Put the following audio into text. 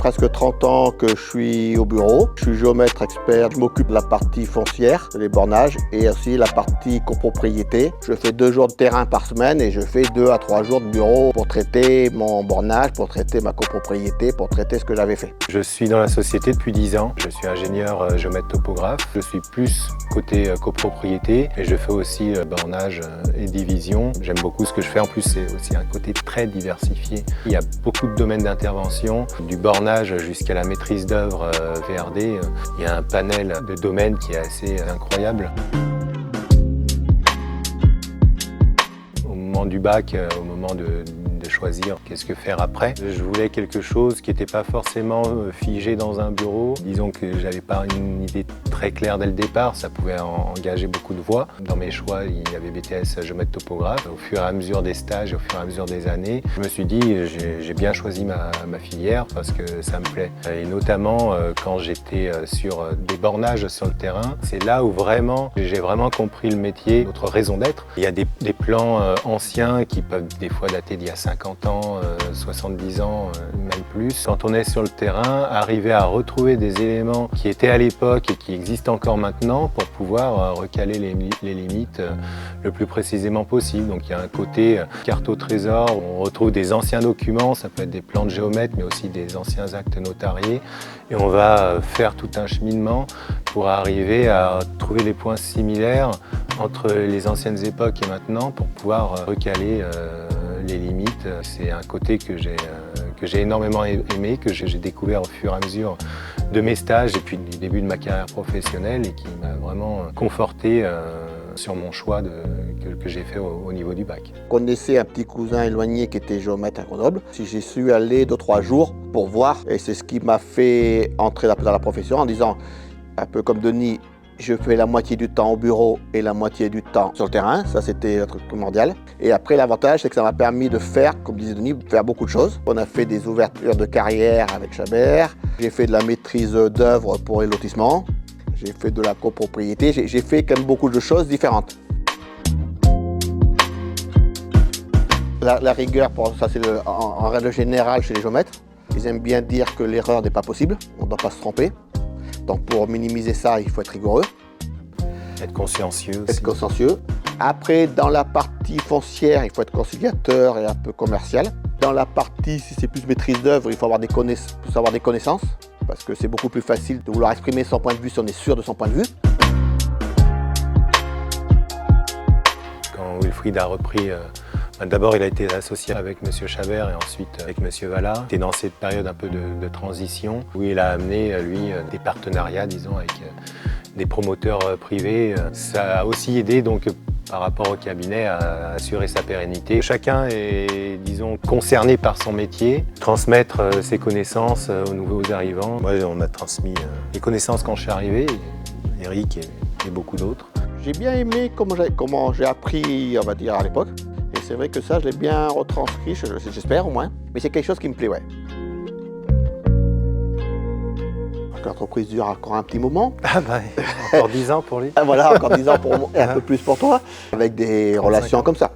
presque 30 ans que je suis au bureau. Je suis géomètre expert. Je m'occupe de la partie foncière, les bornages et aussi la partie copropriété. Je fais 2 jours de terrain par semaine et je fais 2 à 3 jours de bureau pour traiter mon bornage, pour traiter ma copropriété, pour traiter ce que j'avais fait. Je suis dans la société depuis 10 ans. Je suis ingénieur géomètre topographe. Je suis plus côté copropriété et je fais aussi bornage et division. J'aime beaucoup ce que je fais. En plus, c'est aussi un côté très diversifié. Il y a beaucoup de domaines d'intervention, du bornage jusqu'à la maîtrise d'œuvre VRD. Il y a un panel de domaines qui est assez incroyable. Au moment du bac, au moment de choisir qu'est-ce que faire après. Je voulais quelque chose qui n'était pas forcément figé dans un bureau. Disons que j'avais pas une idée très claire dès le départ, ça pouvait engager beaucoup de voies. Dans mes choix, il y avait BTS géomètre topographe. Au fur et à mesure des stages, au fur et à mesure des années, je me suis dit j'ai bien choisi ma filière parce que ça me plaît. Et notamment quand j'étais sur des bornages sur le terrain, c'est là où j'ai vraiment compris le métier, notre raison d'être. Il y a des plans anciens qui peuvent des fois dater d'il y a 50 ans, 70 ans, même plus. Quand on est sur le terrain, arriver à retrouver des éléments qui étaient à l'époque et qui existent encore maintenant pour pouvoir recaler les limites le plus précisément possible. Donc il y a un côté carte au trésor, on retrouve des anciens documents, ça peut être des plans de géomètre, mais aussi des anciens actes notariés. Et on va faire tout un cheminement pour arriver à trouver les points similaires entre les anciennes époques et maintenant pour pouvoir recaler les limites. C'est un côté que j'ai énormément aimé, que j'ai découvert au fur et à mesure de mes stages et puis du début de ma carrière professionnelle et qui m'a vraiment conforté sur mon choix que j'ai fait au niveau du bac. Je connaissais un petit cousin éloigné qui était géomètre à Grenoble. Si j'ai su aller 2-3 jours pour voir, et c'est ce qui m'a fait entrer dans la profession en disant, un peu comme Denis, je fais la moitié du temps au bureau et la moitié du temps sur le terrain. Ça, c'était un truc primordial. Et après, l'avantage, c'est que ça m'a permis de faire, comme disait Denis, faire beaucoup de choses. On a fait des ouvertures de carrière avec Chabert. J'ai fait de la maîtrise d'œuvre pour les lotissements. J'ai fait de la copropriété. J'ai fait quand même beaucoup de choses différentes. La rigueur, ça c'est en règle générale chez les géomètres. Ils aiment bien dire que l'erreur n'est pas possible. On ne doit pas se tromper. Donc pour minimiser ça, il faut être rigoureux. Être consciencieux aussi. Être consciencieux. Après, dans la partie foncière, il faut être conciliateur et un peu commercial. Dans la partie, si c'est plus maîtrise d'œuvre, il faut avoir des connaissances. Parce que c'est beaucoup plus facile de vouloir exprimer son point de vue si on est sûr de son point de vue. Quand Wilfried a repris, d'abord il a été associé avec M. Chabert et ensuite avec M. Valla. C'était dans cette période un peu de transition où il a amené, lui, des partenariats, disons, avec des promoteurs privés. Ça a aussi aidé, donc, par rapport au cabinet, à assurer sa pérennité. Chacun est, disons, concerné par son métier, transmettre ses connaissances aux nouveaux arrivants. Moi, on m'a transmis les connaissances quand je suis arrivé, Eric et beaucoup d'autres. J'ai bien aimé comment j'ai appris, on va dire, à l'époque. Et c'est vrai que ça, je l'ai bien retranscrit, j'espère au moins. Mais c'est quelque chose qui me plaît, ouais. L'entreprise dure encore un petit moment. Ah bah, encore 10 ans pour lui. Voilà, encore 10 ans pour moi et un peu plus pour toi, avec des relations comme ça.